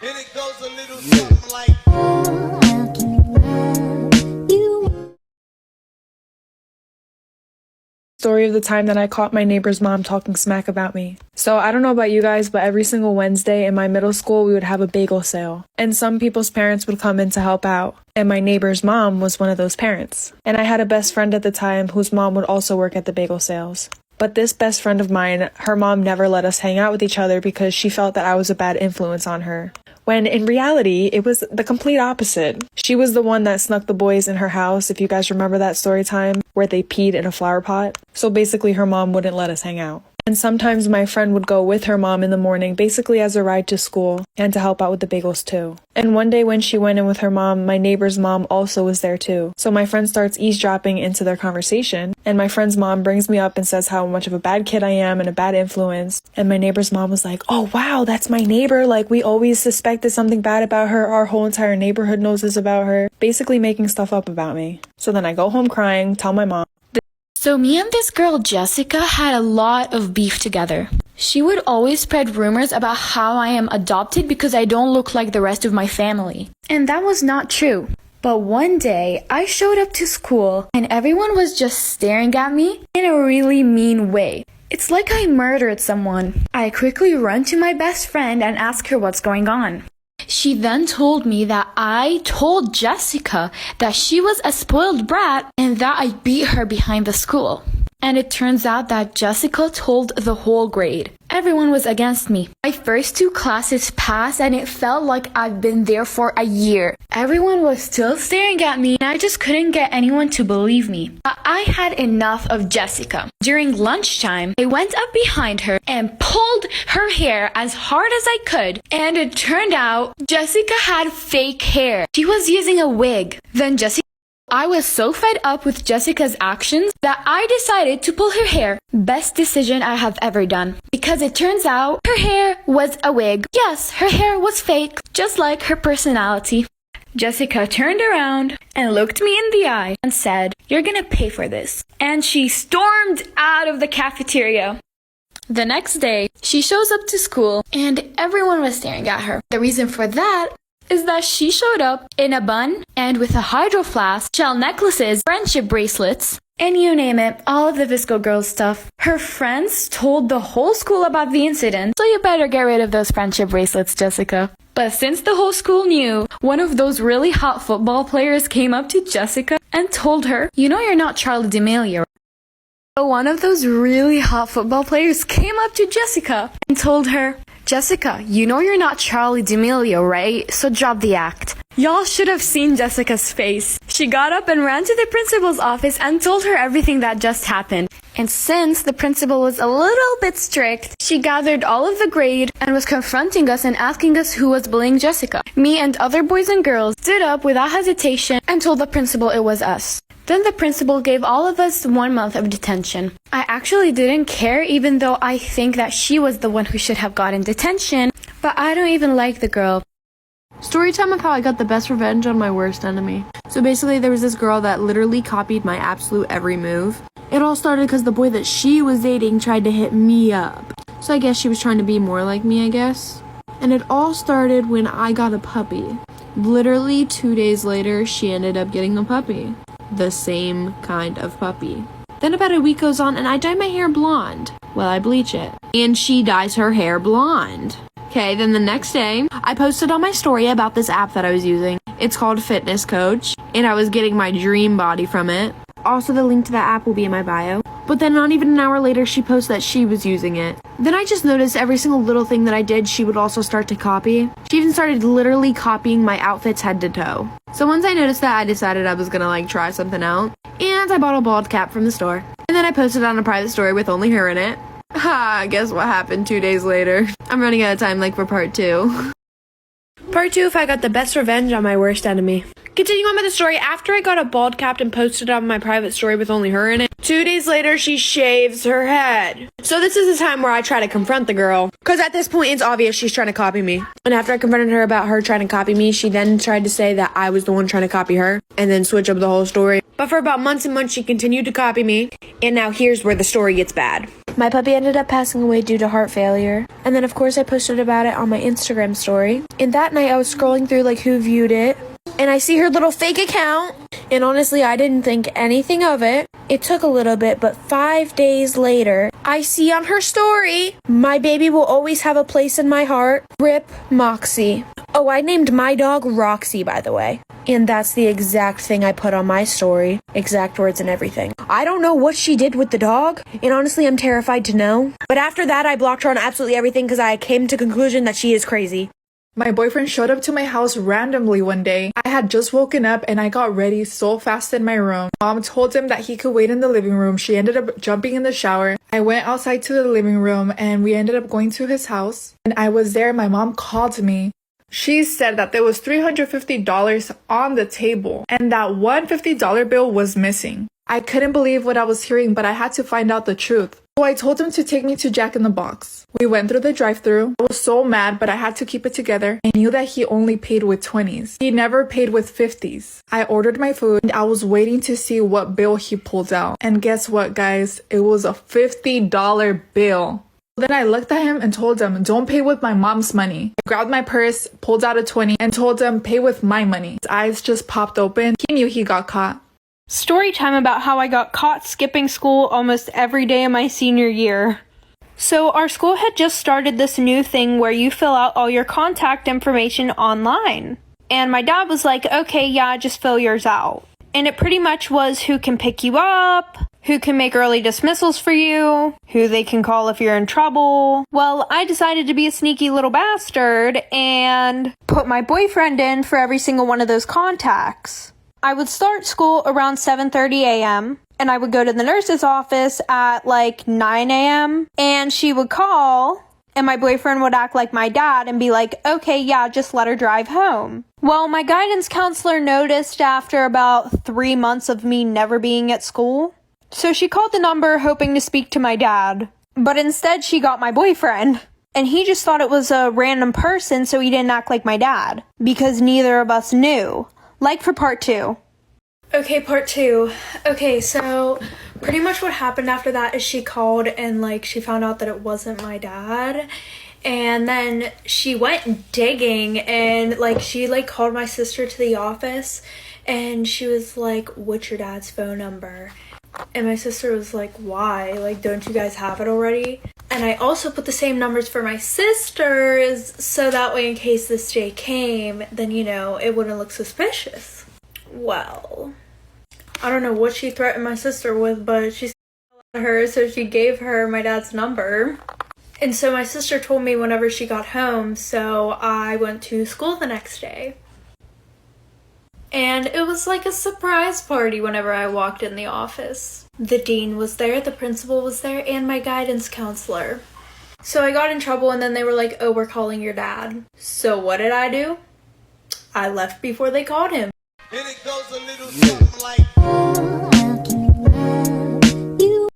And it goes a little something like Story of the time that I caught my neighbor's mom talking smack about me. So I don't know about you guys, but every single Wednesday in my middle school, we would have a bagel sale. And some people's parents would come in to help out. And my neighbor's mom was one of those parents. And I had a best friend at the time whose mom would also work at the bagel sales. But this best friend of mine, her mom never let us hang out with each other because she felt that I was a bad influence on her. When in reality, it was the complete opposite. She was the one that snuck the boys in her house, if you guys remember that story time, where they peed in a flower pot. So basically her mom wouldn't let us hang out. And sometimes my friend would go with her mom in the morning, basically as a ride to school, and to help out with the bagels too. And one day when she went in with her mom, my neighbor's mom also was there too. So my friend starts eavesdropping into their conversation, and my friend's mom brings me up and says how much of a bad kid I am and a bad influence. And my neighbor's mom was like, "Oh wow, that's my neighbor, like we always suspected something bad about her, our whole entire neighborhood knows this about her," basically making stuff up about me. So then I go home crying, tell my mom. So me and this girl Jessica had a lot of beef together. She would always spread rumors about how I am adopted because I don't look like the rest of my family. And that was not true. But one day, I showed up to school and everyone was just staring at me in a really mean way. It's like I murdered someone. I quickly run to my best friend and ask her what's going on. She then told me that I told Jessica that she was a spoiled brat and that I beat her behind the school. And it turns out that Jessica told the whole grade. Everyone was against me. My first 2 classes passed and it felt like I've been there for a year. Everyone was still staring at me and I just couldn't get anyone to believe me. But I had enough of Jessica. During lunchtime, I went up behind her and pulled her hair as hard as I could. And it turned out Jessica had fake hair. She was using a wig. Then I was so fed up with Jessica's actions that I decided to pull her hair. Best decision I have ever done. Because it turns out her hair was a wig. Yes, her hair was fake, just like her personality. Jessica turned around and looked me in the eye and said, "You're gonna pay for this." And she stormed out of the cafeteria. The next day, she shows up to school and everyone was staring at her. The reason for that is that she showed up in a bun and with a hydro flask, shell necklaces, friendship bracelets, and you name it, all of the Visco girls stuff. Her friends told the whole school about the incident, so you better get rid of those friendship bracelets, Jessica. But since the whole school knew, one of those really hot football players came up to Jessica and told her, "You know you're not Charlie D'Amelio." So one of those really hot football players came up to Jessica and told her, "Jessica, you know you're not Charlie D'Amelio, right? So drop the act." Y'all should have seen Jessica's face. She got up and ran to the principal's office and told her everything that just happened. And since the principal was a little bit strict, she gathered all of the grade and was confronting us and asking us who was bullying Jessica. Me and other boys and girls stood up without hesitation and told the principal it was us. Then the principal gave all of us 1 month of detention. I actually didn't care, even though I think that she was the one who should have gotten detention, but I don't even like the girl. Story time of how I got the best revenge on my worst enemy. So basically there was this girl that literally copied my absolute every move. It all started because the boy that she was dating tried to hit me up. So I guess she was trying to be more like me, I guess. And it all started when I got a puppy. Literally 2 days later, she ended up getting a puppy. The same kind of puppy. Then about a week goes on and I dye my hair blonde. Well, I bleach it. And she dyes her hair blonde. Okay, then the next day, I posted on my story about this app that I was using. It's called Fitness Coach, and I was getting my dream body from it. Also, the link to that app will be in my bio. But then not even an hour later, she posted that she was using it. Then I just noticed every single little thing that I did, she would also start to copy. She even started literally copying my outfits head to toe. So once I noticed that, I decided I was gonna try something out. And I bought a bald cap from the store. And then I posted it on a private story with only her in it. Ha, guess what happened 2 days later? I'm running out of time for part 2. Part 2, if I got the best revenge on my worst enemy. Continuing on with the story, after I got a bald cap and posted it on my private story with only her in it, 2 days later she shaves her head. So this is the time where I try to confront the girl, because at this point it's obvious she's trying to copy me. And after I confronted her about her trying to copy me, she then tried to say that I was the one trying to copy her, and then switch up the whole story. But for about months and months she continued to copy me, and now here's where the story gets bad. My puppy ended up passing away due to heart failure. And then of course I posted about it on my Instagram story. And that night I was scrolling through like who viewed it, and I see her little fake account. And honestly, I didn't think anything of it. It took a little bit, but 5 days later, I see on her story, "My baby will always have a place in my heart. Rip Moxie." Oh, I named my dog Roxy, by the way. And that's the exact thing I put on my story. Exact words and everything. I don't know what she did with the dog, and honestly, I'm terrified to know. But after that, I blocked her on absolutely everything because I came to conclusion that she is crazy. My boyfriend showed up to my house randomly one day. I had just woken up and I got ready so fast in my room. Mom told him that he could wait in the living room. She ended up jumping in the shower. I went outside to the living room and we ended up going to his house. And I was there. My mom called me. She said that there was $350 on the table and that one $50 bill was missing. I couldn't believe what I was hearing, but I had to find out the truth. So I told him to take me to Jack in the Box. We went through the drive-thru. I was so mad, but I had to keep it together. I knew that he only paid with 20s. He never paid with 50s. I ordered my food and I was waiting to see what bill he pulled out. And guess what, guys? It was a $50 bill. Then I looked at him and told him, "Don't pay with my mom's money." I grabbed my purse, pulled out a 20, and told him, "Pay with my money." His eyes just popped open. He knew he got caught. Story time about how I got caught skipping school almost every day of my senior year. So our school had just started this new thing where you fill out all your contact information online. And my dad was like, "Okay, yeah, just fill yours out." And it pretty much was who can pick you up, who can make early dismissals for you, who they can call if you're in trouble. Well, I decided to be a sneaky little bastard and put my boyfriend in for every single one of those contacts. I would start school around 7:30 a.m. and I would go to the nurse's office at like 9 a.m. and she would call and my boyfriend would act like my dad and be like, "Okay, yeah, just let her drive home." Well, my guidance counselor noticed after about 3 months of me never being at school. So she called the number hoping to speak to my dad. But instead she got my boyfriend. And he just thought it was a random person, so he didn't act like my dad. Because neither of us knew. Like for part 2. Okay, part 2. Okay, so pretty much what happened after that is she called and like she found out that it wasn't my dad. And then she went digging and like she like called my sister to the office and she was like, "What's your dad's phone number?" And my sister was like, "Why? Like, don't you guys have it already?" And I also put the same numbers for my sisters so that way in case this day came, then, you know, it wouldn't look suspicious. Well, I don't know what she threatened my sister with, but she said her, so she gave her my dad's number. And so my sister told me whenever she got home, so I went to school the next day. And it was like a surprise party whenever I walked in the office. The dean was there, the principal was there, and my guidance counselor. So I got in trouble and then they were like, "Oh, we're calling your dad." So what did I do? I left before they called him. And it goes a little something like